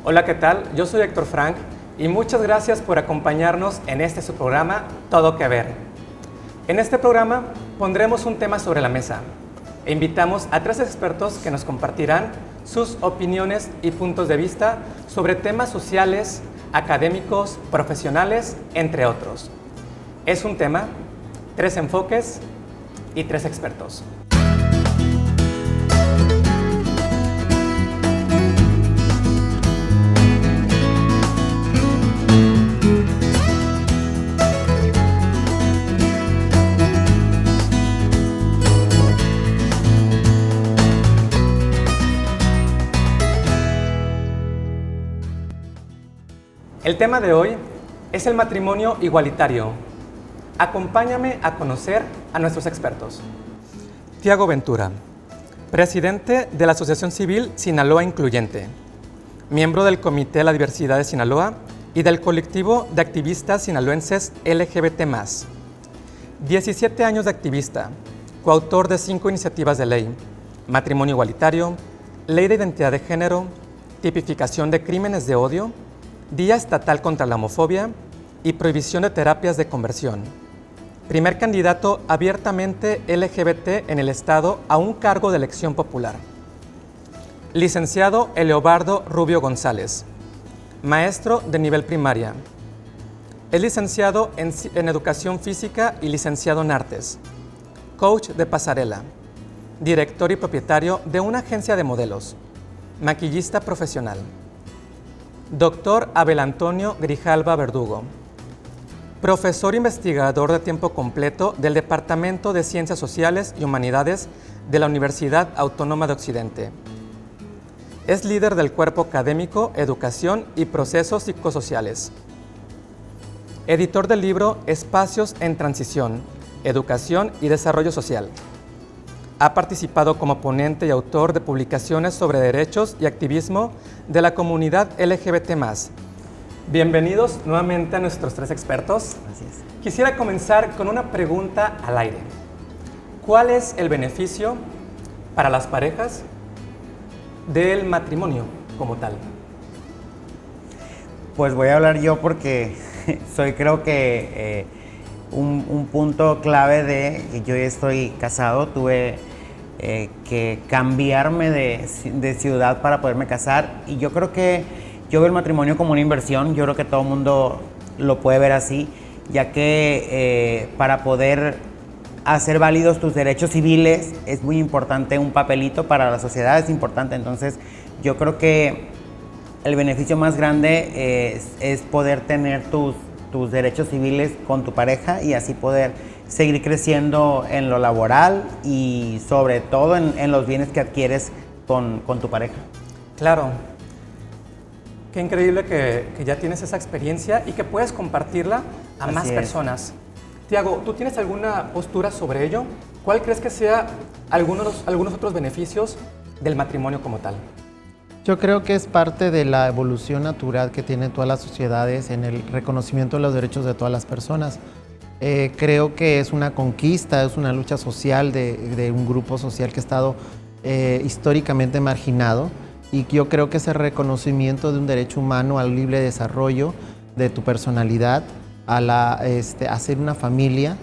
Hola, ¿qué tal? Yo soy Héctor Frank y muchas gracias por acompañarnos en este su programa Todo que Ver. En este programa pondremos un tema sobre la mesa e invitamos a 3 expertos que nos compartirán sus opiniones y puntos de vista sobre temas sociales, académicos, profesionales, entre otros. Es un tema, 3 enfoques y 3 expertos. El tema de hoy es el matrimonio igualitario. Acompáñame a conocer a nuestros expertos. Tiago Ventura, presidente de la Asociación Civil Sinaloa Incluyente, miembro del Comité de la Diversidad de Sinaloa y del colectivo de activistas sinaloenses LGBT+. 17 años de activista, coautor de 5 iniciativas de ley: matrimonio igualitario, ley de identidad de género, tipificación de crímenes de odio, Día Estatal contra la Homofobia y prohibición de terapias de conversión. Primer candidato abiertamente LGBT en el Estado a un cargo de elección popular. Licenciado Eleobardo Rubio González, maestro de nivel primaria. Es licenciado en Educación Física y licenciado en Artes. Coach de pasarela. Director y propietario de una agencia de modelos. Maquillista profesional. Doctor Abel Antonio Grijalva Verdugo, profesor investigador de tiempo completo del Departamento de Ciencias Sociales y Humanidades de la Universidad Autónoma de Occidente. Es líder del cuerpo académico Educación y Procesos Psicosociales. Editor del libro Espacios en Transición, Educación y Desarrollo Social. Ha participado como ponente y autor de publicaciones sobre derechos y activismo de la comunidad LGBT+. Bienvenidos nuevamente a nuestros 3 expertos. Gracias. Quisiera comenzar con una pregunta al aire. ¿Cuál es el beneficio para las parejas del matrimonio como tal? Pues voy a hablar yo porque soy, creo que un punto clave de que yo ya estoy casado. Tuve que cambiarme de ciudad para poderme casar, y yo creo que yo veo el matrimonio como una inversión. Yo creo que todo el mundo lo puede ver así, ya que para poder hacer válidos tus derechos civiles es muy importante un papelito. Para la sociedad es importante. Entonces yo creo que el beneficio más grande es poder tener tus derechos civiles con tu pareja y así poder seguir creciendo en lo laboral y sobre todo en los bienes que adquieres con tu pareja. Claro. Qué increíble que ya tienes esa experiencia y que puedes compartirla a más personas. Tiago, ¿tú tienes alguna postura sobre ello? ¿Cuál crees que sea algunos otros beneficios del matrimonio como tal? Yo creo que es parte de la evolución natural que tienen todas las sociedades en el reconocimiento de los derechos de todas las personas. Creo que es una conquista, es una lucha social de un grupo social que ha estado históricamente marginado, y yo creo que ese reconocimiento de un derecho humano al libre desarrollo de tu personalidad, a ser una familia,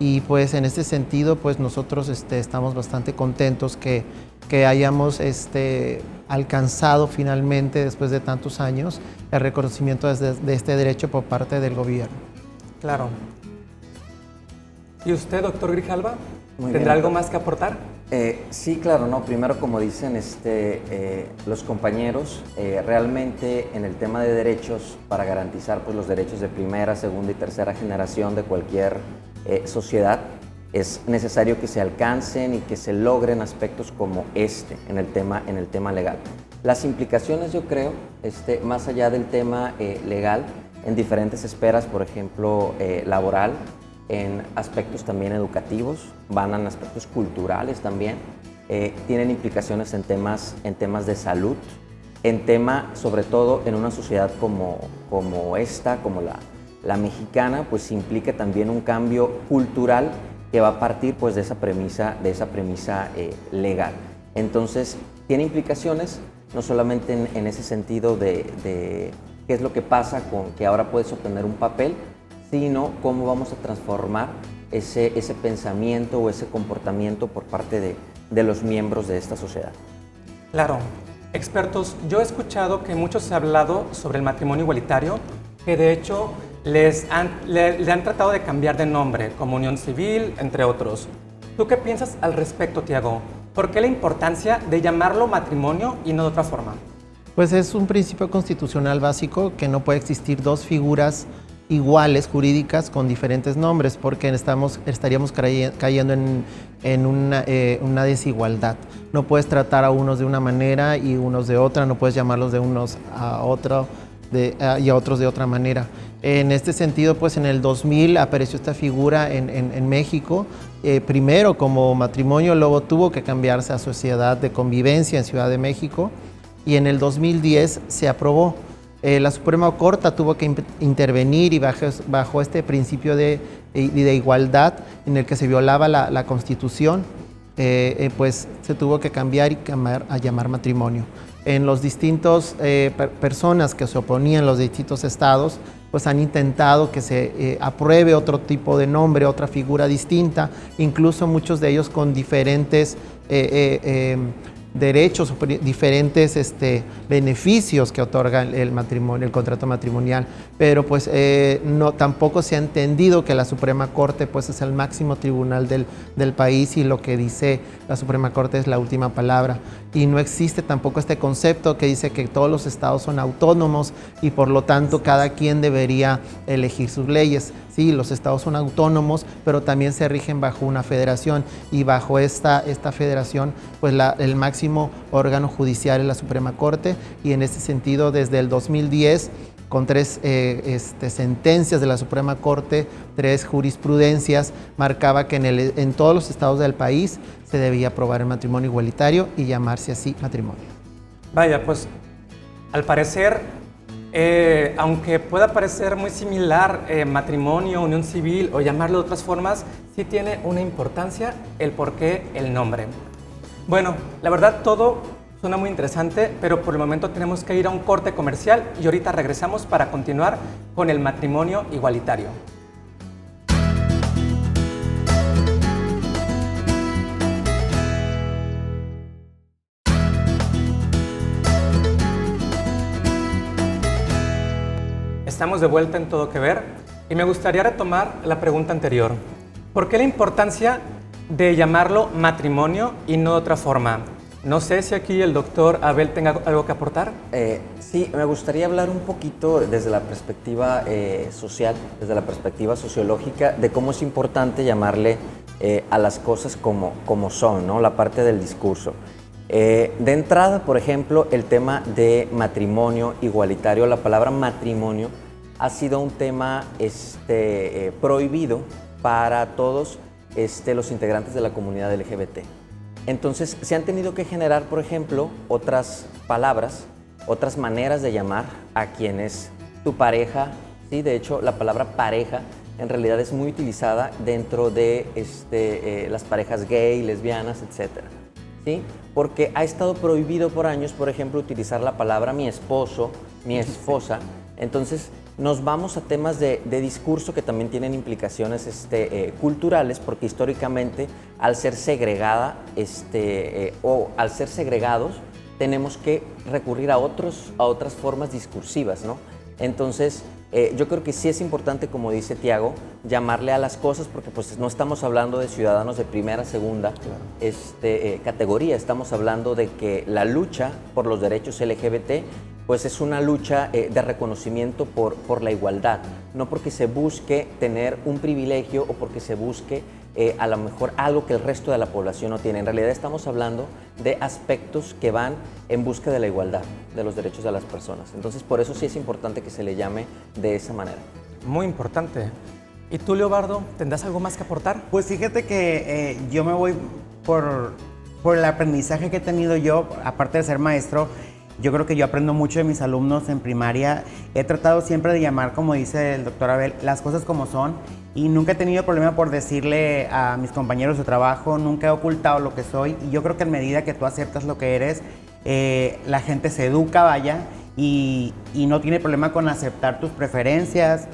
y pues en ese sentido pues nosotros estamos bastante contentos que hayamos alcanzado finalmente, después de tantos años, el reconocimiento de este derecho por parte del gobierno. Claro. ¿Y usted, doctor Grijalva, tendrá bien, algo más que aportar? Sí, claro, no. Primero, como dicen los compañeros, realmente en el tema de derechos, para garantizar pues, los derechos de primera, segunda y tercera generación de cualquier sociedad, es necesario que se alcancen y que se logren aspectos como en el tema legal. Las implicaciones, yo creo, más allá del tema legal, en diferentes esferas, por ejemplo, laboral, en aspectos también educativos, van en aspectos culturales también, tienen implicaciones en temas de salud, sobre todo en una sociedad como la mexicana, pues implica también un cambio cultural que va a partir pues, de esa premisa legal. Entonces, tiene implicaciones no solamente en ese sentido de qué es lo que pasa con que ahora puedes obtener un papel, sino cómo vamos a transformar ese pensamiento o ese comportamiento por parte de los miembros de esta sociedad. Claro. Expertos, yo he escuchado que muchos se ha hablado sobre el matrimonio igualitario, que de hecho le han tratado de cambiar de nombre, como unión civil, entre otros. ¿Tú qué piensas al respecto, Tiago? ¿Por qué la importancia de llamarlo matrimonio y no de otra forma? Pues es un principio constitucional básico que no puede existir dos figuras iguales jurídicas con diferentes nombres, porque estaríamos cayendo en una desigualdad. No puedes tratar a unos de una manera y unos de otra, no puedes llamarlos de unos a otro y a otros de otra manera. En este sentido, pues en el 2000 apareció esta figura en México, primero como matrimonio, luego tuvo que cambiarse a sociedad de convivencia en Ciudad de México, y en el 2010 se aprobó. La Suprema Corte tuvo que intervenir y bajo este principio de igualdad en el que se violaba la Constitución, pues se tuvo que cambiar a llamar matrimonio. En los distintos personas que se oponían, los distintos estados, pues han intentado que se apruebe otro tipo de nombre, otra figura distinta, incluso muchos de ellos con diferentes derechos, diferentes beneficios que otorga el matrimonio, el contrato matrimonial, pero pues tampoco se ha entendido que la Suprema Corte pues es el máximo tribunal del país, y lo que dice la Suprema Corte es la última palabra, y no existe tampoco este concepto que dice que todos los estados son autónomos y por lo tanto cada quien debería elegir sus leyes. Sí, los estados son autónomos, pero también se rigen bajo una federación, y bajo esta federación pues el máximo órgano judicial es la Suprema Corte, y en este sentido desde el 2010 con 3 sentencias de la Suprema Corte, 3 jurisprudencias, marcaba que en todos los estados del país se debía aprobar el matrimonio igualitario y llamarse así matrimonio. Vaya, pues al parecer, aunque pueda parecer muy similar matrimonio, unión civil o llamarlo de otras formas, sí tiene una importancia el por qué el nombre. Bueno, la verdad todo suena muy interesante, pero por el momento tenemos que ir a un corte comercial y ahorita regresamos para continuar con el matrimonio igualitario. Estamos de vuelta en Todo Que Ver y me gustaría retomar la pregunta anterior. ¿Por qué la importancia de llamarlo matrimonio y no de otra forma? No sé si aquí el doctor Abel tenga algo que aportar. Sí, me gustaría hablar un poquito desde la perspectiva social, desde la perspectiva sociológica, de cómo es importante llamarle a las cosas como son, ¿no? La parte del discurso. De entrada, por ejemplo, el tema de matrimonio igualitario, la palabra matrimonio ha sido un tema prohibido para todos los integrantes de la comunidad LGBT. Entonces, se han tenido que generar, por ejemplo, otras palabras, otras maneras de llamar a quien es tu pareja. Sí, de hecho, la palabra pareja en realidad es muy utilizada dentro de las parejas gay, lesbianas, etc. ¿Sí? Porque ha estado prohibido por años, por ejemplo, utilizar la palabra mi esposo, mi esposa. Entonces, nos vamos a temas de discurso que también tienen implicaciones culturales, porque históricamente, al ser segregada o al ser segregados, tenemos que recurrir a otras formas discursivas, ¿no? Entonces, yo creo que sí es importante, como dice Tiago, llamarle a las cosas, porque pues no estamos hablando de ciudadanos de primera, segunda categoría, estamos hablando de que la lucha por los derechos LGBT pues es una lucha de reconocimiento por la igualdad, no porque se busque tener un privilegio o porque se busque a lo mejor algo que el resto de la población no tiene. En realidad estamos hablando de aspectos que van en busca de la igualdad, de los derechos de las personas. Entonces, por eso sí es importante que se le llame de esa manera. Muy importante. ¿Y tú, Leobardo, tendrás algo más que aportar? Pues fíjate que yo me voy por el aprendizaje que he tenido yo, aparte de ser maestro. Yo creo que yo aprendo mucho de mis alumnos en primaria. He tratado siempre de llamar, como dice el doctor Abel, las cosas como son, y nunca he tenido problema por decirle a mis compañeros de trabajo, nunca he ocultado lo que soy, y yo creo que en medida que tú aceptas lo que eres, la gente se educa, vaya, y no tiene problema con aceptar tus preferencias,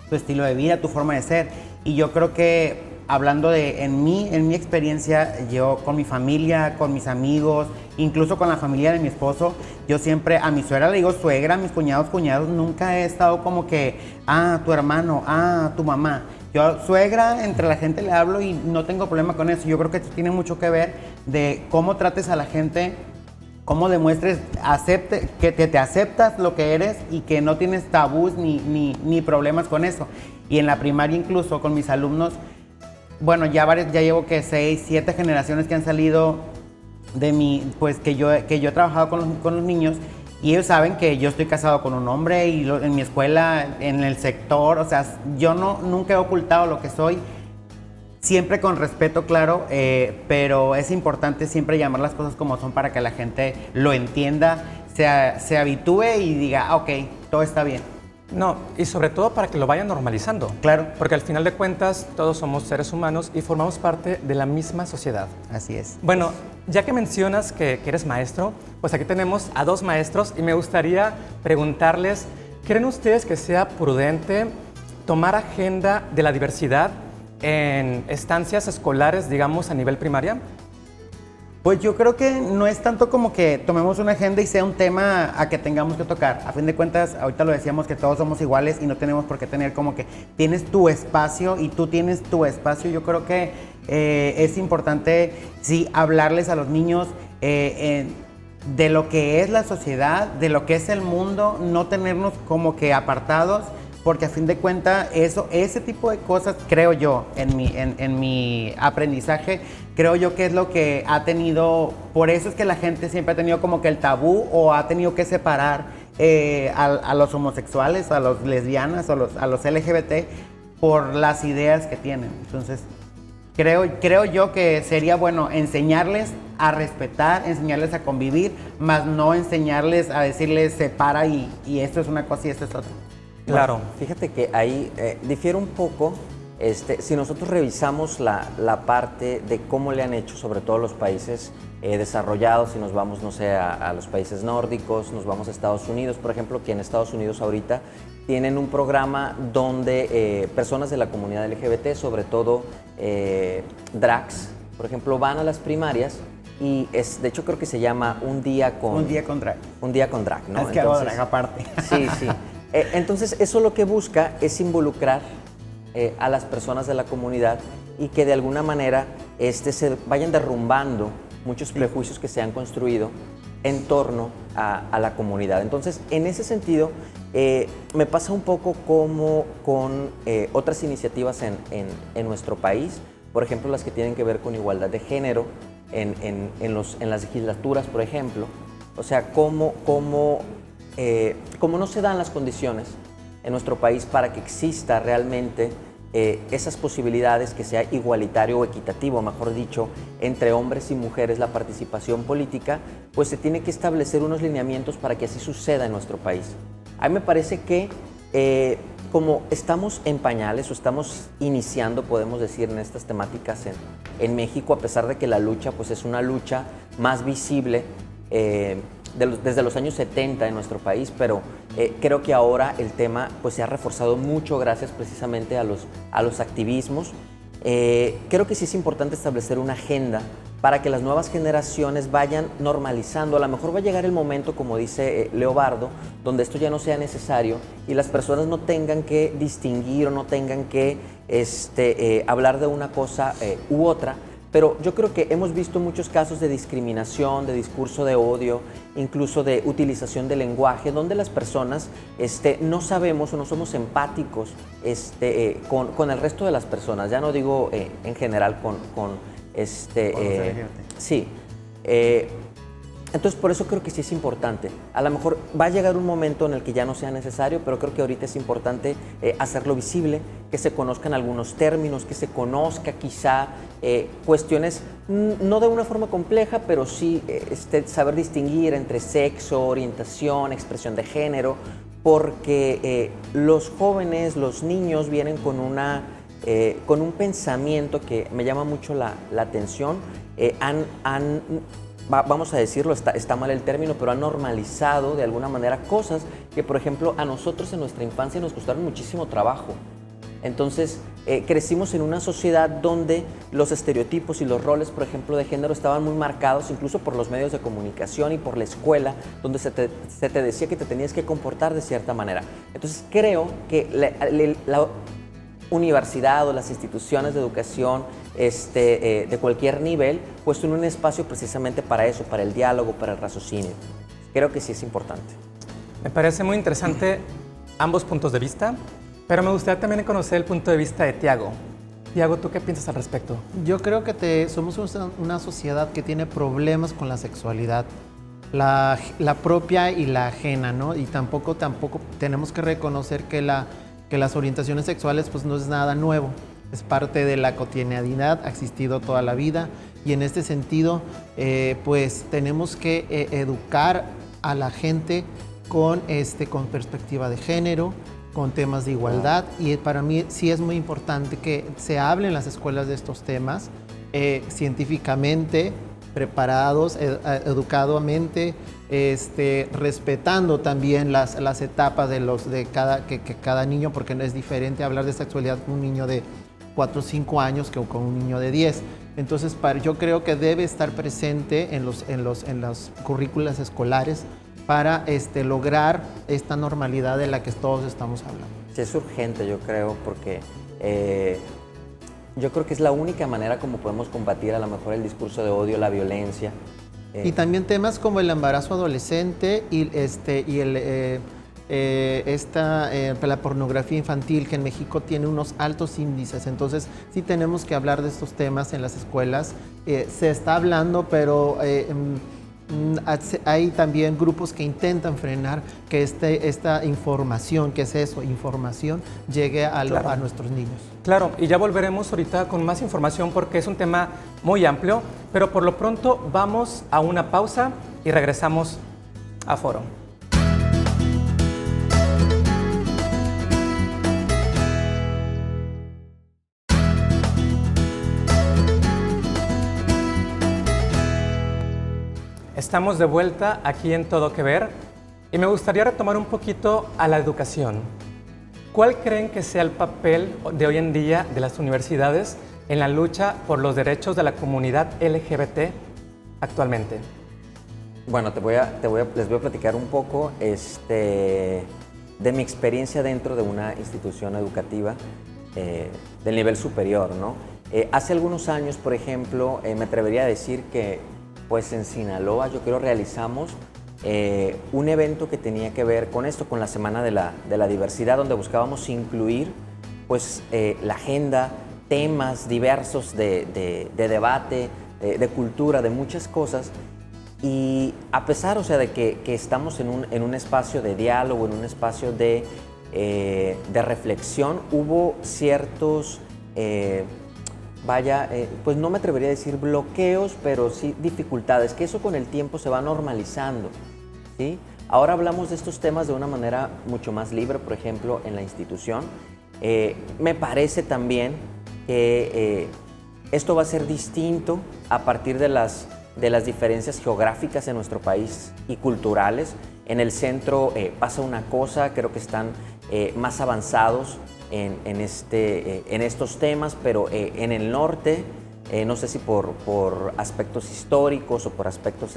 tu estilo de vida, tu forma de ser. Y yo creo que hablando en mi experiencia, yo con mi familia, con mis amigos, incluso con la familia de mi esposo, yo siempre a mi suegra le digo suegra, a mis cuñados, nunca he estado como que, tu hermano, tu mamá. Yo suegra, entre la gente le hablo y no tengo problema con eso. Yo creo que esto tiene mucho que ver de cómo trates a la gente, cómo demuestres que te aceptas lo que eres y que no tienes tabús ni problemas con eso. Y en la primaria incluso con mis alumnos, bueno, ya llevo que 6, 7 generaciones que han salido de mí, pues que yo he trabajado con los niños, y ellos saben que yo estoy casado con un hombre y en mi escuela, en el sector, o sea, yo nunca he ocultado lo que soy. Siempre con respeto, claro, pero es importante siempre llamar las cosas como son para que la gente lo entienda, se habitúe y diga, ok, todo está bien. No, y sobre todo para que lo vayan normalizando. Claro. Porque al final de cuentas todos somos seres humanos y formamos parte de la misma sociedad. Así es. Bueno, ya que mencionas que eres maestro, pues aquí tenemos a 2 maestros y me gustaría preguntarles, ¿creen ustedes que sea prudente tomar agenda de la diversidad en estancias escolares, digamos, a nivel primaria? Pues yo creo que no es tanto como que tomemos una agenda y sea un tema a que tengamos que tocar. A fin de cuentas, ahorita lo decíamos que todos somos iguales y no tenemos por qué tener como que tienes tu espacio y tú tienes tu espacio. Yo creo que es importante, sí, hablarles a los niños de lo que es la sociedad, de lo que es el mundo, no tenernos como que apartados, porque a fin de cuentas ese tipo de cosas, creo yo, en mi aprendizaje, creo yo que es lo que ha tenido, por eso es que la gente siempre ha tenido como que el tabú o ha tenido que separar a los homosexuales, a los lesbianas, a los LGBT, por las ideas que tienen. Entonces, creo yo que sería bueno enseñarles a respetar, enseñarles a convivir, más no enseñarles a decirles separa y esto es una cosa y esto es otra. Claro. Bueno, fíjate que ahí difiere un poco, si nosotros revisamos la parte de cómo le han hecho, sobre todo los países desarrollados, si nos vamos, no sé, a los países nórdicos, nos vamos a Estados Unidos, por ejemplo, que en Estados Unidos ahorita tienen un programa donde personas de la comunidad LGBT, sobre todo drags, por ejemplo, van a las primarias y de hecho creo que se llama Un día con drag. Un día con drag, ¿no? Es que hago drag aparte. Sí, sí. Entonces, eso lo que busca es involucrar a las personas de la comunidad y que de alguna manera se vayan derrumbando muchos prejuicios que se han construido en torno a la comunidad. Entonces, en ese sentido, me pasa un poco como con otras iniciativas en nuestro país, por ejemplo, las que tienen que ver con igualdad de género en las legislaturas, por ejemplo. O sea, cómo no se dan las condiciones en nuestro país para que exista realmente esas posibilidades, que sea igualitario o equitativo, mejor dicho, entre hombres y mujeres la participación política, pues se tiene que establecer unos lineamientos para que así suceda en nuestro país. A mí me parece que como estamos en pañales o estamos iniciando, podemos decir, en estas temáticas en México, a pesar de que la lucha pues es una lucha más visible desde los años 70 en nuestro país, pero creo que ahora el tema pues se ha reforzado mucho gracias precisamente a los activismos. Creo que sí es importante establecer una agenda para que las nuevas generaciones vayan normalizando. A lo mejor va a llegar el momento, como dice Leobardo, donde esto ya no sea necesario y las personas no tengan que distinguir o no tengan que hablar de una cosa u otra. Pero yo creo que hemos visto muchos casos de discriminación, de discurso de odio, incluso de utilización del lenguaje, donde las personas no sabemos o no somos empáticos con el resto de las personas. Ya no digo en general con sí. Entonces, por eso creo que sí es importante. A lo mejor va a llegar un momento en el que ya no sea necesario, pero creo que ahorita es importante hacerlo visible, que se conozcan algunos términos, que se conozca quizá cuestiones, no de una forma compleja, pero sí saber distinguir entre sexo, orientación, expresión de género, porque los jóvenes, los niños vienen con un pensamiento que me llama mucho la atención. vamos a decirlo, está mal el término, pero ha normalizado de alguna manera cosas que, por ejemplo, a nosotros en nuestra infancia nos costaron muchísimo trabajo. Entonces, crecimos en una sociedad donde los estereotipos y los roles, por ejemplo, de género estaban muy marcados, incluso por los medios de comunicación y por la escuela, donde se te decía que te tenías que comportar de cierta manera. Entonces, creo que la universidad o las instituciones de educación de cualquier nivel, pues son un espacio precisamente para eso, para el diálogo, para el raciocinio. Creo que sí es importante. Me parece muy interesante ambos puntos de vista, pero me gustaría también conocer el punto de vista de Tiago. Tiago, ¿tú qué piensas al respecto? Yo creo que somos una sociedad que tiene problemas con la sexualidad, la propia y la ajena, ¿no? Y tampoco tenemos que reconocer que las orientaciones sexuales pues no es nada nuevo, es parte de la cotidianidad, ha existido toda la vida y en este sentido pues tenemos que educar a la gente con perspectiva de género, con temas de igualdad y para mí sí es muy importante que se hable en las escuelas de estos temas científicamente, preparados, educadamente, respetando también las etapas de cada niño, porque no es diferente hablar de sexualidad con un niño de 4 o 5 años que con un niño de 10. Entonces, yo creo que debe estar presente en las currículas escolares para lograr esta normalidad de la que todos estamos hablando. Sí, es urgente, yo creo, porque yo creo que es la única manera como podemos combatir a lo mejor el discurso de odio, la violencia. Y también temas como el embarazo adolescente y la pornografía infantil, que en México tiene unos altos índices. Entonces, sí tenemos que hablar de estos temas en las escuelas. Se está hablando, pero hay también grupos que intentan frenar que esta información, que es eso, información, llegue a nuestros niños. Claro, y ya volveremos ahorita con más información porque es un tema muy amplio, pero por lo pronto vamos a una pausa y regresamos a Foro. Estamos de vuelta aquí en Todo Que Ver y me gustaría retomar un poquito a la educación. ¿Cuál creen que sea el papel de hoy en día de las universidades en la lucha por los derechos de la comunidad LGBT actualmente? Bueno, les voy a platicar un poco de mi experiencia dentro de una institución educativa del nivel superior, ¿no? Hace algunos años, por ejemplo, me atrevería a decir que pues en Sinaloa yo creo realizamos un evento que tenía que ver con esto, con la Semana de la Diversidad, donde buscábamos incluir pues la agenda, temas diversos de debate, de cultura, de muchas cosas. Y a pesar, o sea, de que estamos en un espacio de diálogo, en un espacio de reflexión, hubo ciertos pues no me atrevería a decir bloqueos, pero sí dificultades, que eso con el tiempo se va normalizando, ¿sí? Ahora hablamos de estos temas de una manera mucho más libre, por ejemplo, en la institución. Me parece también que esto va a ser distinto a partir de las diferencias geográficas en nuestro país y culturales. En el centro pasa una cosa, creo que están más avanzados en estos temas, pero en el norte, no sé si por aspectos históricos o por aspectos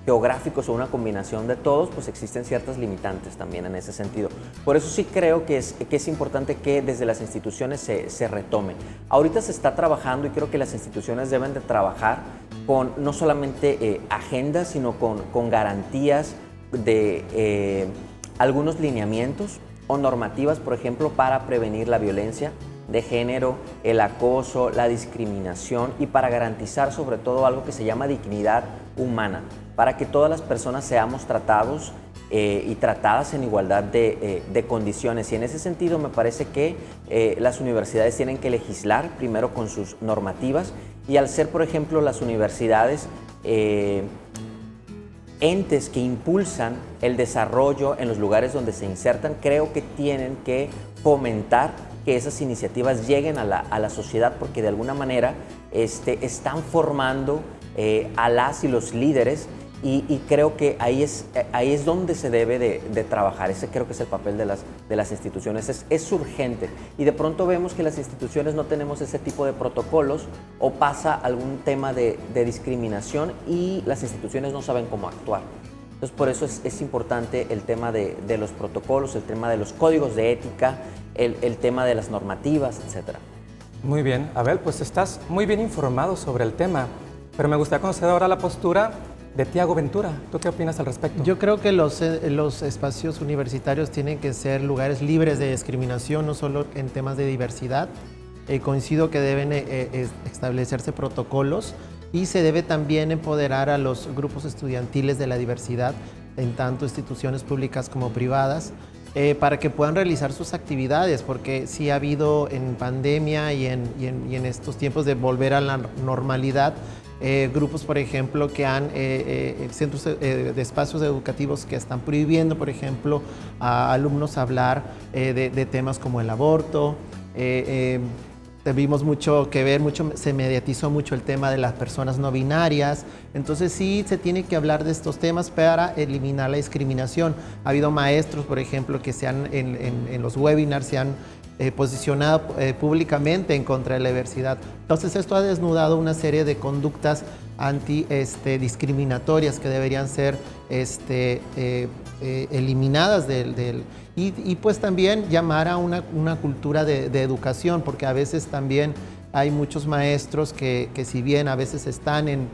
geográficos o una combinación de todos, pues existen ciertas limitantes también en ese sentido. Por eso sí creo que es importante que desde las instituciones se retome. Ahorita se está trabajando y creo que las instituciones deben de trabajar con no solamente agendas, sino con garantías de algunos lineamientos o normativas, por ejemplo, para prevenir la violencia de género, el acoso, la discriminación y para garantizar sobre todo algo que se llama dignidad humana, para que todas las personas seamos tratados y tratadas en igualdad de condiciones. Y en ese sentido me parece que las universidades tienen que legislar primero con sus normativas y al ser, por ejemplo, las universidades entes que impulsan el desarrollo en los lugares donde se insertan, creo que tienen que fomentar que esas iniciativas lleguen a la sociedad porque de alguna manera están formando a las y los líderes. Y creo que ahí es donde se debe de trabajar. Ese creo que es el papel de las instituciones. Es urgente. Y de pronto vemos que las instituciones no tenemos ese tipo de protocolos o pasa algún tema de discriminación y las instituciones no saben cómo actuar. Entonces, por eso es importante el tema de los protocolos, el tema de los códigos de ética, el tema de las normativas, etc. Muy bien. Abel, pues estás muy bien informado sobre el tema, pero me gustaría conocer ahora la postura de Tiago Ventura. ¿Tú qué opinas al respecto? Yo creo que los espacios universitarios tienen que ser lugares libres de discriminación, no solo en temas de diversidad. Coincido que deben establecerse protocolos y se debe también empoderar a los grupos estudiantiles de la diversidad, en tanto instituciones públicas como privadas, para que puedan realizar sus actividades, porque sí ha habido en pandemia y en estos tiempos de volver a la normalidad, grupos, por ejemplo, que han centros de espacios educativos que están prohibiendo, por ejemplo, a alumnos hablar de temas como el aborto. Tuvimos mucho que ver, se mediatizó mucho el tema de las personas no binarias. Entonces sí se tiene que hablar de estos temas para eliminar la discriminación. Ha habido maestros, por ejemplo, que en los webinars se han posicionado públicamente en contra de la diversidad. Entonces esto ha desnudado una serie de conductas discriminatorias que deberían ser eliminadas y pues también llamar a una cultura de educación, porque a veces también hay muchos maestros que si bien a veces están en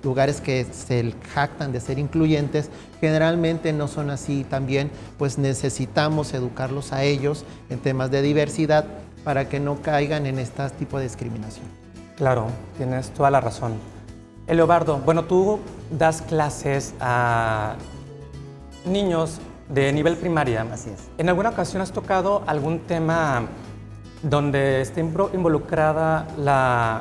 lugares que se jactan de ser incluyentes, generalmente no son así. También pues necesitamos educarlos a ellos en temas de diversidad para que no caigan en este tipo de discriminación. Claro, tienes toda la razón. Eleobardo, bueno, tú das clases a niños de nivel primaria. Así es. ¿En alguna ocasión has tocado algún tema donde esté involucrada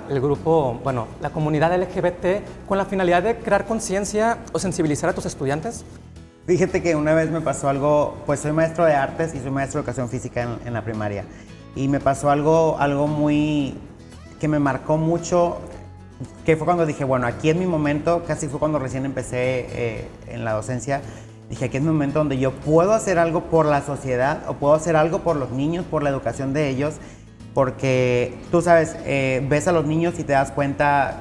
el grupo, bueno, la comunidad LGBT con la finalidad de crear conciencia o sensibilizar a tus estudiantes? Fíjate que una vez me pasó algo, pues soy maestro de artes y soy maestro de educación física en la primaria. Y me pasó algo muy, que me marcó mucho, que fue cuando dije, bueno, aquí es mi momento, casi fue cuando recién empecé en la docencia. Dije, aquí es mi momento donde yo puedo hacer algo por la sociedad o puedo hacer algo por los niños, por la educación de ellos, porque tú sabes, ves a los niños y te das cuenta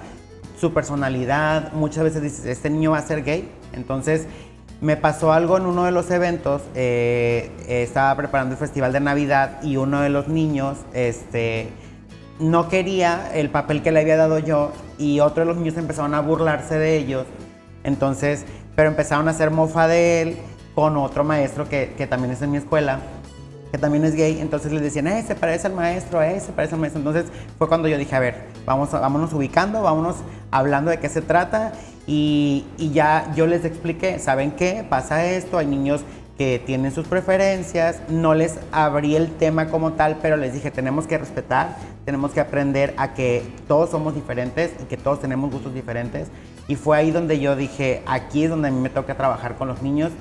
su personalidad. Muchas veces dices, este niño va a ser gay. Entonces, me pasó algo en uno de los eventos, estaba preparando el festival de Navidad y uno de los niños no quería el papel que le había dado yo y otro de los niños empezaron a burlarse de ellos. Entonces, pero empezaron a hacer mofa de él con otro maestro que también es en mi escuela, que también es gay. Entonces les decían, se parece al maestro, se parece al maestro. Entonces fue cuando yo dije, a ver, vámonos ubicando, vámonos hablando de qué se trata. Y ya yo les expliqué, ¿saben qué? Pasa esto, hay niños que tienen sus preferencias. No les abrí el tema como tal, pero les dije, tenemos que respetar, tenemos que aprender a que todos somos diferentes y que todos tenemos gustos diferentes. Y fue ahí donde yo dije, aquí es donde a mí me toca trabajar con los niños,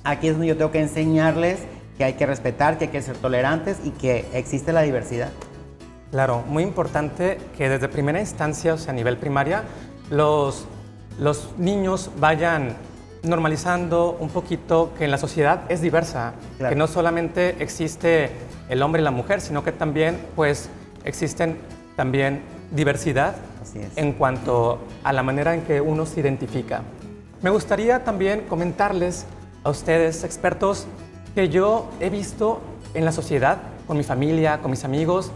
aquí es donde yo tengo que enseñarles que hay que respetar, que hay que ser tolerantes y que existe la diversidad. Claro, muy importante que desde primera instancia, o sea, a nivel primaria, los niños vayan normalizando un poquito que en la sociedad es diversa, claro, que no solamente existe el hombre y la mujer, sino que también pues existen también diversidad en cuanto a la manera en que uno se identifica. Me gustaría también comentarles a ustedes, expertos, que yo he visto en la sociedad, con mi familia, con mis amigos,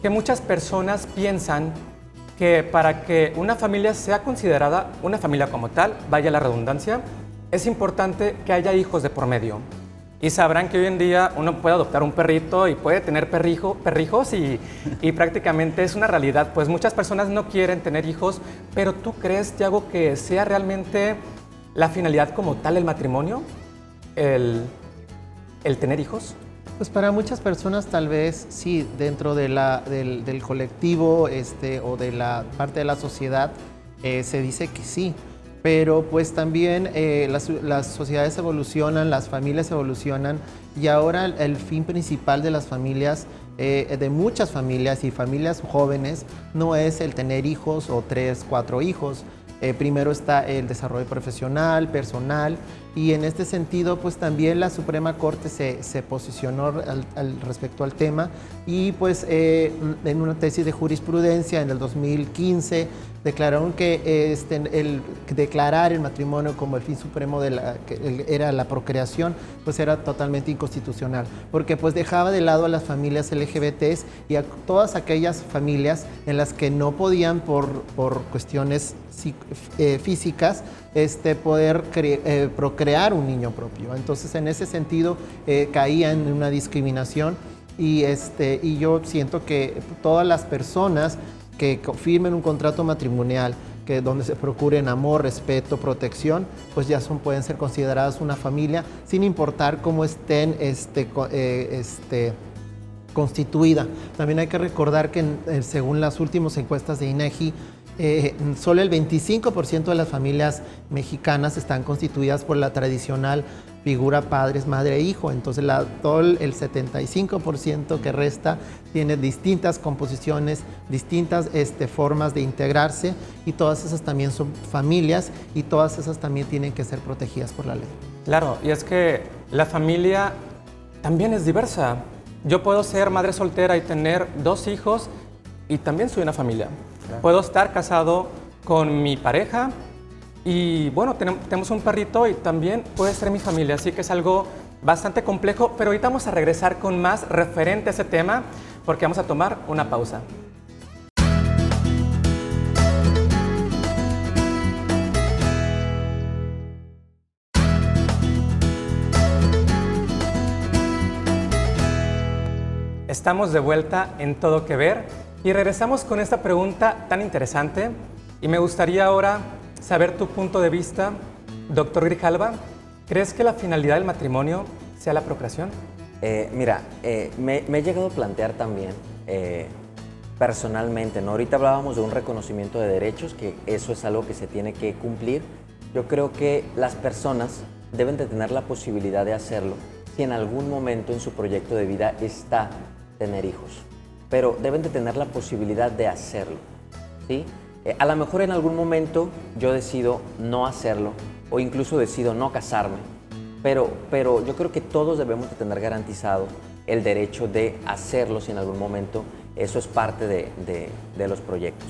que muchas personas piensan que para que una familia sea considerada una familia como tal, vaya la redundancia, es importante que haya hijos de por medio. Y sabrán que hoy en día uno puede adoptar un perrito y puede tener perrijos y prácticamente es una realidad. Pues muchas personas no quieren tener hijos, pero ¿tú crees, Tiago, que sea realmente la finalidad como tal el matrimonio, el tener hijos? Pues para muchas personas tal vez sí, dentro del colectivo o de la parte de la sociedad se dice que sí. Pero pues también las sociedades evolucionan, las familias evolucionan y ahora el fin principal de las familias de muchas familias y familias jóvenes no es el tener hijos o 3, 4 hijos. Primero está el desarrollo profesional, personal, y en este sentido pues también la Suprema Corte se posicionó respecto al tema y pues en una tesis de jurisprudencia en el 2015 declararon que el declarar el matrimonio como el fin supremo era la procreación, pues era totalmente inconstitucional, porque pues dejaba de lado a las familias LGBTs y a todas aquellas familias en las que no podían por cuestiones físicas poder procrear un niño propio. Entonces en ese sentido caía en una discriminación y yo siento que todas las personas que firmen un contrato matrimonial donde se procuren amor, respeto, protección, pues ya pueden ser consideradas una familia sin importar cómo estén constituida. También hay que recordar que según las últimas encuestas de INEGI, solo el 25% de las familias mexicanas están constituidas por la tradicional figura padres, madre e hijo. Entonces todo el 75% que resta tiene distintas composiciones, distintas formas de integrarse, y todas esas también son familias y todas esas también tienen que ser protegidas por la ley. Claro, y es que la familia también es diversa. Yo puedo ser madre soltera y tener 2 hijos y también soy una familia. Claro. Puedo estar casado con mi pareja y bueno, tenemos un perrito y también puede ser mi familia, así que es algo bastante complejo, pero ahorita vamos a regresar con más referente a ese tema porque vamos a tomar una pausa. Estamos de vuelta en Todo que Ver y regresamos con esta pregunta tan interesante y me gustaría ahora saber tu punto de vista, doctor Grijalva. ¿Crees que la finalidad del matrimonio sea la procreación? Mira, me he llegado a plantear también personalmente, ¿no? Ahorita hablábamos de un reconocimiento de derechos, que eso es algo que se tiene que cumplir. Yo creo que las personas deben de tener la posibilidad de hacerlo si en algún momento en su proyecto de vida está tener hijos, pero deben de tener la posibilidad de hacerlo, ¿sí? A lo mejor en algún momento yo decido no hacerlo o incluso decido no casarme, pero yo creo que todos debemos de tener garantizado el derecho de hacerlo si en algún momento eso es parte de los proyectos.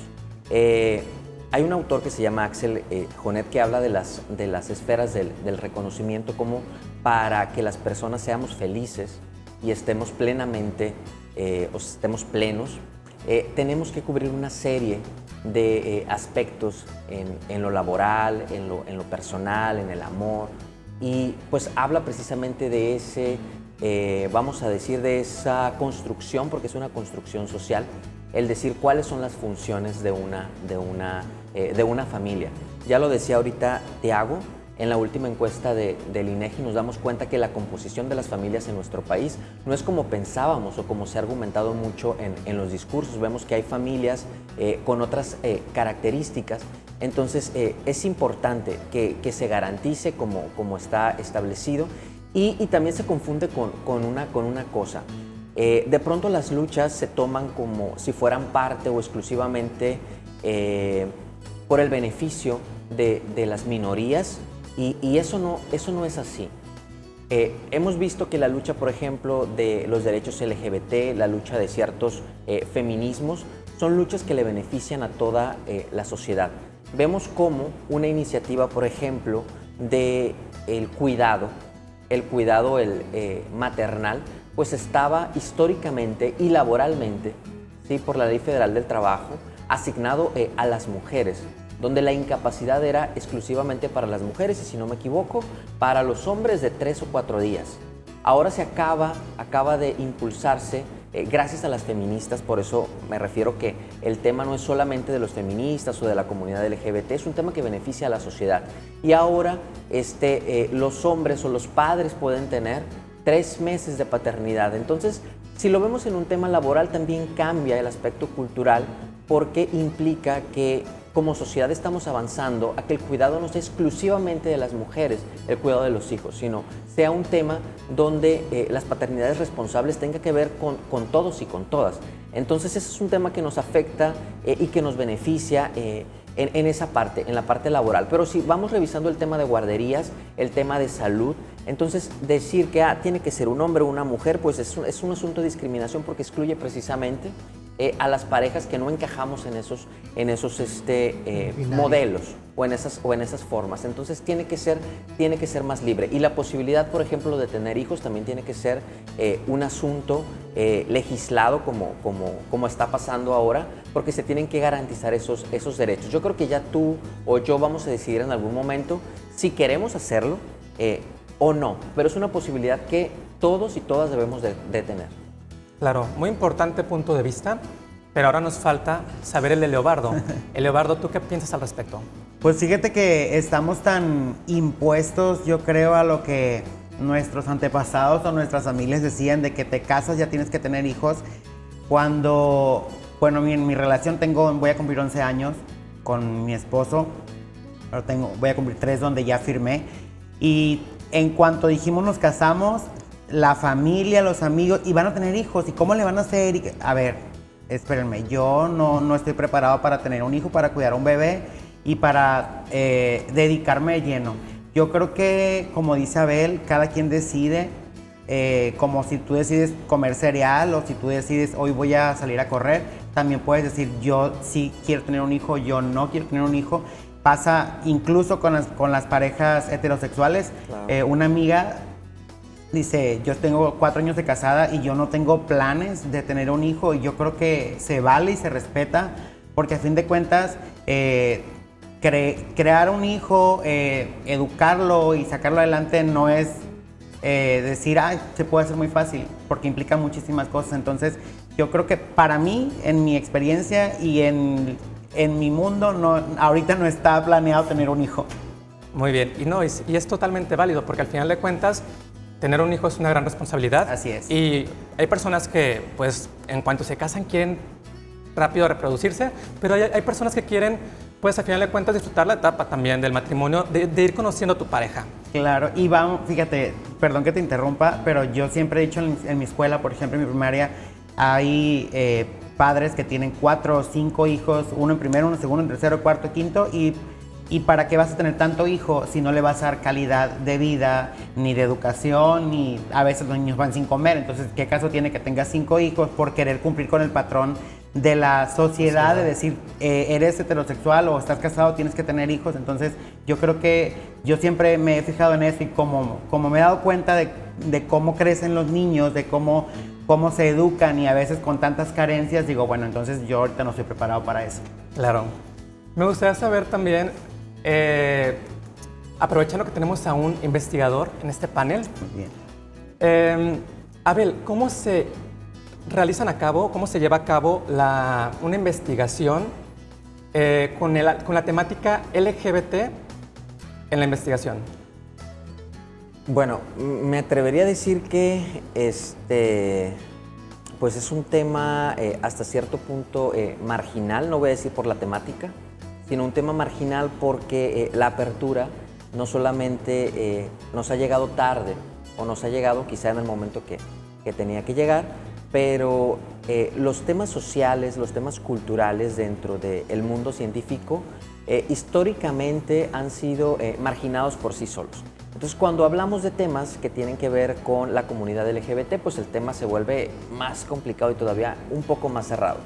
Hay un autor que se llama Axel Honneth que habla de las esferas del reconocimiento como para que las personas seamos felices y estemos plenamente o estemos plenos, tenemos que cubrir una serie de aspectos en lo laboral, en lo personal, en el amor, y pues habla precisamente de ese, vamos a decir, de esa construcción, porque es una construcción social, el decir cuáles son las funciones de una familia. Ya lo decía ahorita Tiago, en la última encuesta del INEGI nos damos cuenta que la composición de las familias en nuestro país no es como pensábamos o como se ha argumentado mucho en los discursos. Vemos que hay familias con otras características. Entonces es importante que se garantice como está establecido y también se confunde con una cosa. De pronto las luchas se toman como si fueran parte o exclusivamente por el beneficio de las minorías. Y eso no es así. Hemos visto que la lucha, por ejemplo, de los derechos LGBT, la lucha de ciertos feminismos, son luchas que le benefician a toda la sociedad. Vemos cómo una iniciativa, por ejemplo, del cuidado maternal, pues estaba históricamente y laboralmente, ¿sí?, por la Ley Federal del Trabajo, asignado a las mujeres, donde la incapacidad era exclusivamente para las mujeres y, si no me equivoco, para los hombres de 3 o 4 días. Ahora se acaba de impulsarse gracias a las feministas, por eso me refiero que el tema no es solamente de los feministas o de la comunidad LGBT, es un tema que beneficia a la sociedad. Y ahora los hombres o los padres pueden tener 3 meses de paternidad. Entonces, si lo vemos en un tema laboral, también cambia el aspecto cultural porque implica que como sociedad estamos avanzando a que el cuidado no sea exclusivamente de las mujeres, el cuidado de los hijos, sino sea un tema donde las paternidades responsables tengan que ver con todos y con todas. Entonces ese es un tema que nos afecta y que nos beneficia en esa parte, en la parte laboral. Pero si vamos revisando el tema de guarderías, el tema de salud, entonces decir que tiene que ser un hombre o una mujer, pues es un asunto de discriminación porque excluye precisamente a las parejas que no encajamos en esos modelos o en esas formas. Entonces tiene que ser más libre. Y la posibilidad, por ejemplo, de tener hijos también tiene que ser un asunto legislado como está pasando ahora, porque se tienen que garantizar esos derechos. Yo creo que ya tú o yo vamos a decidir en algún momento si queremos hacerlo o no, pero es una posibilidad que todos y todas debemos de tener. Claro, muy importante punto de vista, pero ahora nos falta saber el de Leobardo. Leobardo, ¿tú qué piensas al respecto? Pues fíjate que estamos tan impuestos, yo creo, a lo que nuestros antepasados o nuestras familias decían de que te casas, ya tienes que tener hijos. Cuando, bueno, en mi relación voy a cumplir 11 años con mi esposo, pero voy a cumplir 3 donde ya firmé. Y en cuanto dijimos nos casamos, la familia, los amigos, y van a tener hijos, ¿y cómo le van a hacer? A ver, espérenme, yo no estoy preparado para tener un hijo, para cuidar a un bebé y para dedicarme de lleno. Yo creo que, como dice Abel, cada quien decide, como si tú decides comer cereal o si tú decides hoy voy a salir a correr, también puedes decir yo sí quiero tener un hijo, yo no quiero tener un hijo. Pasa incluso con las parejas heterosexuales. Claro. Una amiga dice, yo tengo 4 años de casada y yo no tengo planes de tener un hijo, y yo creo que se vale y se respeta, porque a fin de cuentas crear un hijo, educarlo y sacarlo adelante no es decir, se puede hacer muy fácil, porque implica muchísimas cosas. Entonces yo creo que para mí, en mi experiencia y en mi mundo, ahorita no está planeado tener un hijo. Muy bien, y es totalmente válido, porque al final de cuentas tener un hijo es una gran responsabilidad. Así es. Y hay personas que, pues, en cuanto se casan quieren rápido reproducirse, pero hay personas que quieren, pues, al final de cuentas disfrutar la etapa también del matrimonio, de ir conociendo a tu pareja. Claro, y fíjate, perdón que te interrumpa, pero yo siempre he dicho en mi escuela, por ejemplo, en mi primaria, hay padres que tienen 4 o 5 hijos, uno en primero, uno en segundo, en tercero, cuarto, quinto, ¿y para qué vas a tener tanto hijo si no le vas a dar calidad de vida, ni de educación, ni a veces los niños van sin comer? Entonces, ¿qué caso tiene que tengas 5 hijos por querer cumplir con el patrón de la sociedad de decir, eres heterosexual o estás casado, tienes que tener hijos? Entonces, yo creo que yo siempre me he fijado en eso, y como me he dado cuenta de cómo crecen los niños, de cómo se educan, y a veces con tantas carencias, digo, bueno, entonces yo ahorita no estoy preparado para eso. Claro. Me gustaría saber también, aprovechando que tenemos a un investigador en este panel. Muy bien. Abel, ¿cómo se lleva a cabo una investigación con la temática LGBT en la investigación? Bueno, me atrevería a decir que pues es un tema hasta cierto punto marginal, no voy a decir por la temática, sino un tema marginal porque la apertura no solamente nos ha llegado tarde, o nos ha llegado quizá en el momento que tenía que llegar, pero los temas sociales, los temas culturales dentro del mundo científico históricamente han sido marginados por sí solos. Entonces, cuando hablamos de temas que tienen que ver con la comunidad LGBT, pues el tema se vuelve más complicado y todavía un poco más cerrado.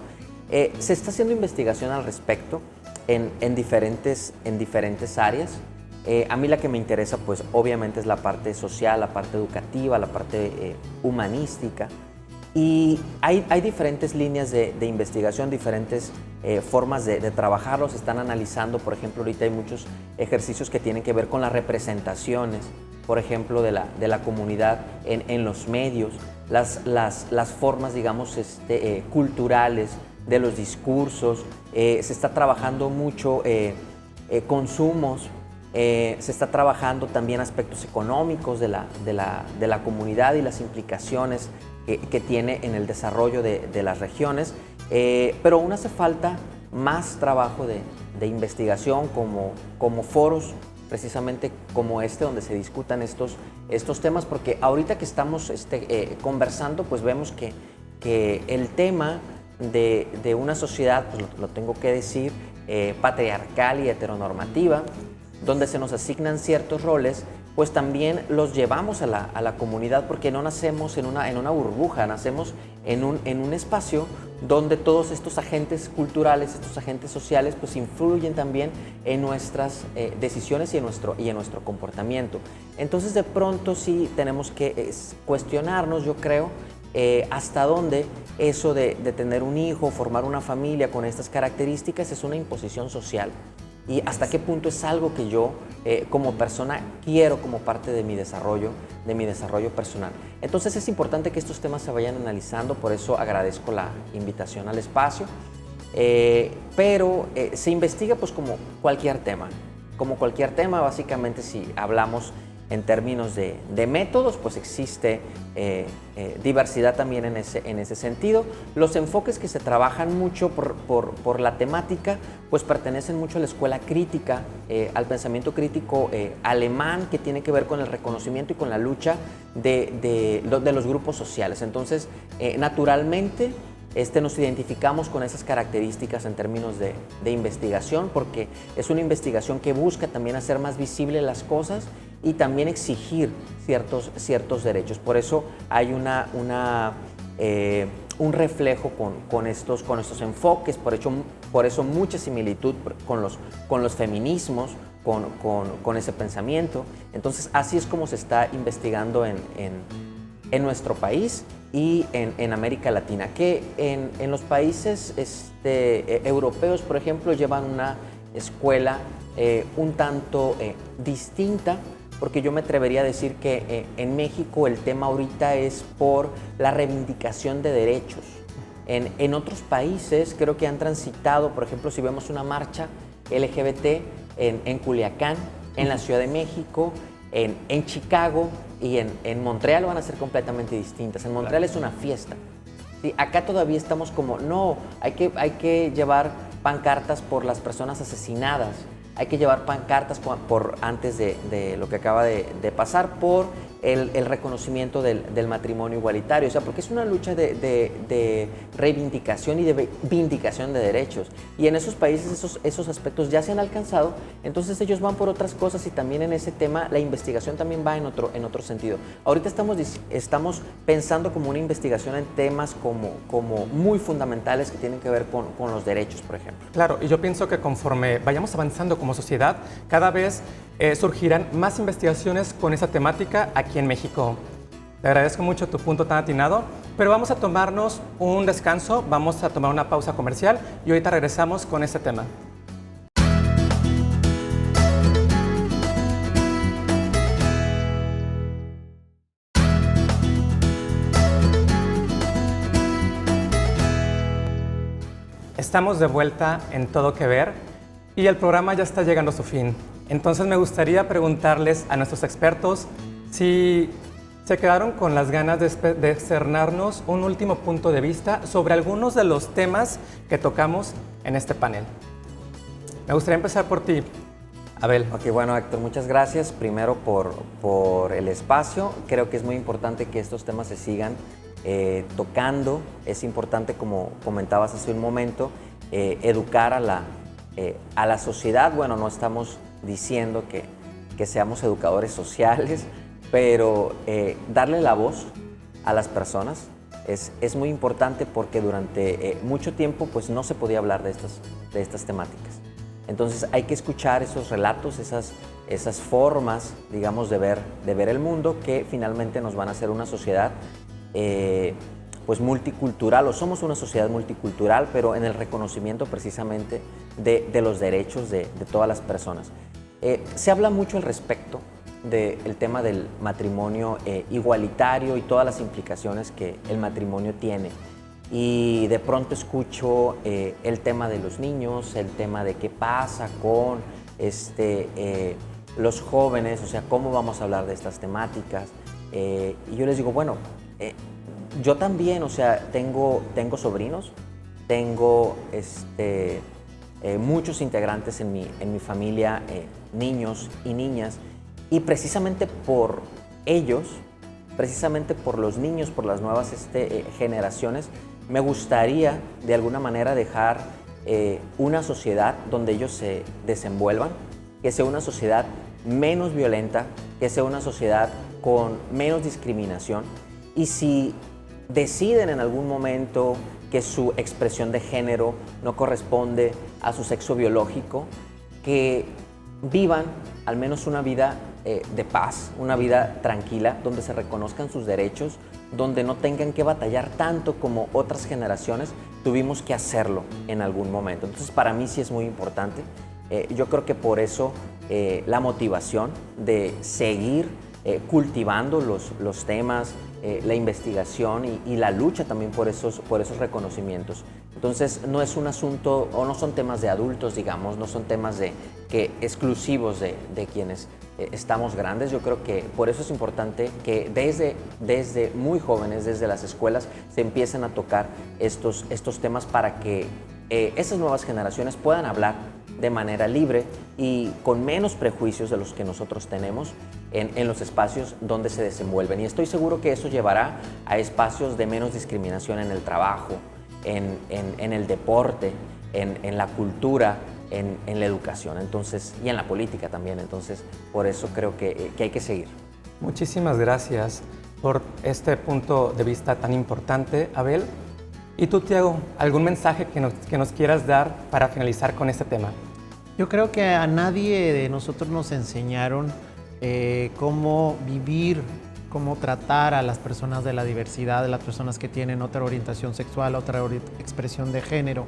Se está haciendo investigación al respecto en diferentes áreas. A mí la que me interesa, pues obviamente es la parte social, la parte educativa, la parte humanística. Y hay diferentes líneas de investigación, diferentes formas de trabajarlos. Están analizando, por ejemplo, ahorita hay muchos ejercicios que tienen que ver con las representaciones, por ejemplo, de la comunidad en los medios, las formas, digamos, culturales de los discursos. Se está trabajando mucho consumos, se está trabajando también aspectos económicos de la comunidad y las implicaciones que tiene en el desarrollo de las regiones, pero aún hace falta más trabajo de investigación como foros precisamente como este, donde se discutan estos temas, porque ahorita que estamos conversando, pues vemos que el tema de una sociedad, pues lo tengo que decir, patriarcal y heteronormativa, donde se nos asignan ciertos roles, pues también los llevamos a la comunidad, porque no nacemos en una burbuja, nacemos en un espacio donde todos estos agentes culturales, estos agentes sociales, pues influyen también en nuestras decisiones y en nuestro comportamiento. Entonces, de pronto sí tenemos que cuestionarnos, yo creo, hasta dónde eso de tener un hijo, formar una familia con estas características es una imposición social. Y hasta qué punto es algo que yo como persona quiero como parte de mi desarrollo personal. Entonces es importante que estos temas se vayan analizando, por eso agradezco la invitación al espacio, pero se investiga pues como cualquier tema, básicamente si hablamos en términos de métodos, pues existe diversidad también en ese sentido. Los enfoques que se trabajan mucho por la temática, pues pertenecen mucho a la escuela crítica, al pensamiento crítico alemán, que tiene que ver con el reconocimiento y con la lucha de los grupos sociales. Entonces, naturalmente, nos identificamos con esas características en términos de investigación, porque es una investigación que busca también hacer más visibles las cosas y también exigir ciertos derechos. Por eso hay un reflejo con estos enfoques, por eso mucha similitud con los feminismos, con ese pensamiento. Entonces, así es como se está investigando en nuestro país y en América Latina, que en los países europeos, por ejemplo, llevan una escuela un tanto distinta, porque yo me atrevería a decir que en México el tema ahorita es por la reivindicación de derechos. En otros países creo que han transitado, por ejemplo, si vemos una marcha LGBT en Culiacán, en la Ciudad de México, en Chicago y en Montreal, van a ser completamente distintas. En Montreal es una fiesta. ¿Sí? Acá todavía estamos como, no, hay que llevar pancartas por las personas asesinadas, hay que llevar pancartas antes de lo que acaba de pasar, por el reconocimiento del matrimonio igualitario, o sea, porque es una lucha de reivindicación y de vindicación de derechos. Y en esos países esos aspectos ya se han alcanzado, entonces ellos van por otras cosas, y también en ese tema la investigación también va en otro sentido. Ahorita estamos pensando como una investigación en temas como muy fundamentales que tienen que ver con los derechos, por ejemplo. Claro, y yo pienso que conforme vayamos avanzando como sociedad, cada vez surgirán más investigaciones con esa temática aquí en México. Te agradezco mucho tu punto tan atinado, pero vamos a tomarnos un descanso, vamos a tomar una pausa comercial y ahorita regresamos con este tema. Estamos de vuelta en Todo que Ver y el programa ya está llegando a su fin. Entonces me gustaría preguntarles a nuestros expertos si se quedaron con las ganas de externarnos un último punto de vista sobre algunos de los temas que tocamos en este panel. Me gustaría empezar por ti, Abel. Ok, bueno, Héctor, muchas gracias primero por el espacio. Creo que es muy importante que estos temas se sigan tocando. Es importante, como comentabas hace un momento, educar a la sociedad. Bueno, no estamos diciendo que seamos educadores sociales, pero darle la voz a las personas es muy importante, porque durante mucho tiempo pues, no se podía hablar de estas temáticas. Entonces hay que escuchar esos relatos, esas formas, digamos, de ver el mundo, que finalmente nos van a hacer una sociedad pues multicultural, o somos una sociedad multicultural, pero en el reconocimiento precisamente de los derechos de todas las personas. Se habla mucho al respecto del tema del matrimonio igualitario y todas las implicaciones que el matrimonio tiene. Y de pronto escucho el tema de los niños, el tema de qué pasa con los jóvenes, o sea, cómo vamos a hablar de estas temáticas. Y yo les digo, bueno, yo también, o sea, tengo sobrinos, tengo muchos integrantes en mi familia, niños y niñas, y precisamente por ellos, precisamente por los niños, por las nuevas generaciones, me gustaría de alguna manera dejar una sociedad donde ellos se desenvuelvan, que sea una sociedad menos violenta, que sea una sociedad con menos discriminación. Y si deciden en algún momento que su expresión de género no corresponde a su sexo biológico, que vivan al menos una vida de paz, una vida tranquila, donde se reconozcan sus derechos, donde no tengan que batallar tanto como otras generaciones tuvimos que hacerlo en algún momento. Entonces, para mí sí es muy importante. Yo creo que por eso la motivación de seguir cultivando los temas, la investigación y la lucha también por esos reconocimientos. Entonces, no es un asunto, o no son temas de adultos, digamos, no son temas exclusivos de quienes estamos grandes. Yo creo que por eso es importante que desde muy jóvenes, desde las escuelas, se empiecen a tocar estos temas para que esas nuevas generaciones puedan hablar de manera libre y con menos prejuicios de los que nosotros tenemos en los espacios donde se desenvuelven. Y estoy seguro que eso llevará a espacios de menos discriminación en el trabajo, en el deporte, en la cultura, en la educación, entonces, y en la política también. Entonces, por eso creo que hay que seguir. Muchísimas gracias por este punto de vista tan importante, Abel. Y tú, Tiago, ¿algún mensaje que nos quieras dar para finalizar con este tema? Yo creo que a nadie de nosotros nos enseñaron cómo vivir, cómo tratar a las personas de la diversidad, de las personas que tienen otra orientación sexual, otra expresión de género.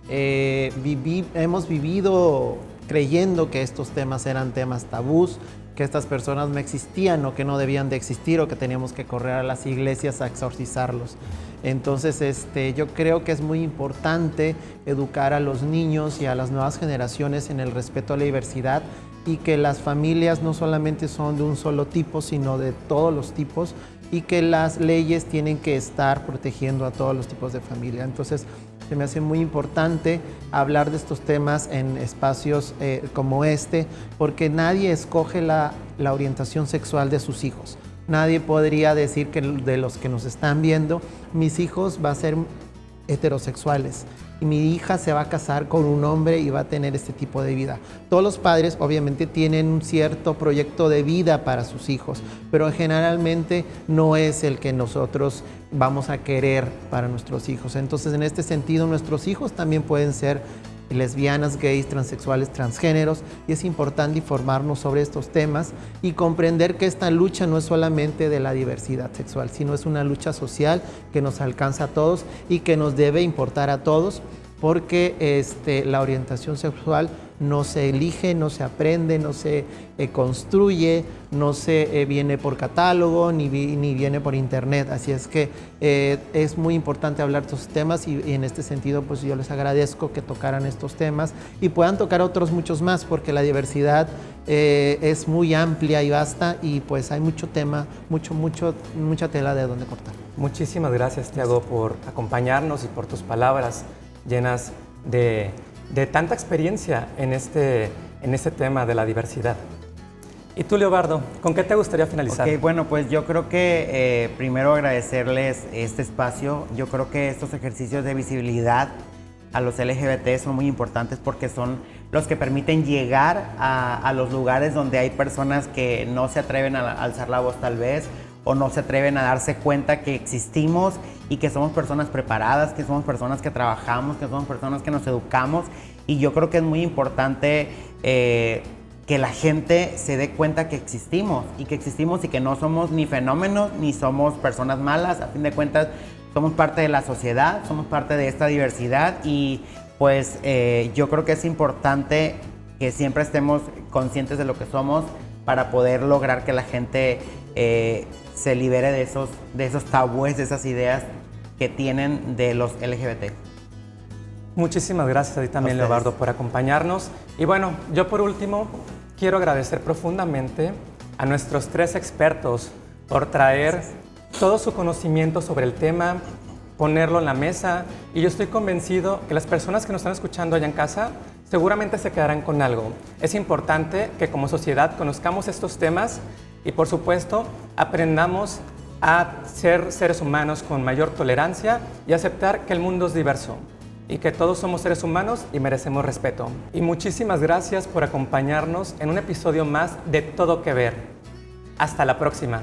Hemos vivido creyendo que estos temas eran temas tabús, que estas personas no existían o que no debían de existir o que teníamos que correr a las iglesias a exorcizarlos. Entonces, yo creo que es muy importante educar a los niños y a las nuevas generaciones en el respeto a la diversidad y que las familias no solamente son de un solo tipo, sino de todos los tipos y que las leyes tienen que estar protegiendo a todos los tipos de familia. Entonces, se me hace muy importante hablar de estos temas en espacios como este, porque nadie escoge la orientación sexual de sus hijos. Nadie podría decir que de los que nos están viendo, mis hijos van a ser heterosexuales y mi hija se va a casar con un hombre y va a tener este tipo de vida. Todos los padres obviamente tienen un cierto proyecto de vida para sus hijos, pero generalmente no es el que nosotros vamos a querer para nuestros hijos. Entonces, en este sentido, nuestros hijos también pueden ser lesbianas, gays, transexuales, transgéneros, y es importante informarnos sobre estos temas y comprender que esta lucha no es solamente de la diversidad sexual, sino es una lucha social que nos alcanza a todos y que nos debe importar a todos, porque la orientación sexual no se elige, no se aprende, no se construye, no se viene por catálogo ni viene por internet. Así es que es muy importante hablar de estos temas y en este sentido pues yo les agradezco que tocaran estos temas y puedan tocar otros muchos más, porque la diversidad es muy amplia y vasta y pues hay mucho tema, mucha tela de donde cortar. Muchísimas gracias, Tiago, por acompañarnos y por tus palabras llenas de tanta experiencia en este tema de la diversidad. Y tú, Leobardo, ¿con qué te gustaría finalizar? Ok, bueno, pues yo creo que primero agradecerles este espacio. Yo creo que estos ejercicios de visibilidad a los LGBT son muy importantes porque son los que permiten llegar a los lugares donde hay personas que no se atreven a alzar la voz tal vez, o no se atreven a darse cuenta que existimos y que somos personas preparadas, que somos personas que trabajamos, que somos personas que nos educamos. Y yo creo que es muy importante que la gente se dé cuenta que existimos y que no somos ni fenómenos ni somos personas malas. A fin de cuentas, somos parte de la sociedad, somos parte de esta diversidad y pues yo creo que es importante que siempre estemos conscientes de lo que somos para poder lograr que la gente se libere de esos tabúes, de esas ideas que tienen de los LGBT. Muchísimas gracias a ti también, Leobardo, por acompañarnos. Y bueno, yo por último quiero agradecer profundamente a nuestros 3 expertos por traer todo su conocimiento sobre el tema ponerlo en la mesa, y yo estoy convencido que las personas que nos están escuchando allá en casa seguramente se quedarán con algo. Es importante que como sociedad conozcamos estos temas y, por supuesto, aprendamos a ser seres humanos con mayor tolerancia y aceptar que el mundo es diverso y que todos somos seres humanos y merecemos respeto. Y muchísimas gracias por acompañarnos en un episodio más de Todo que Ver. Hasta la próxima.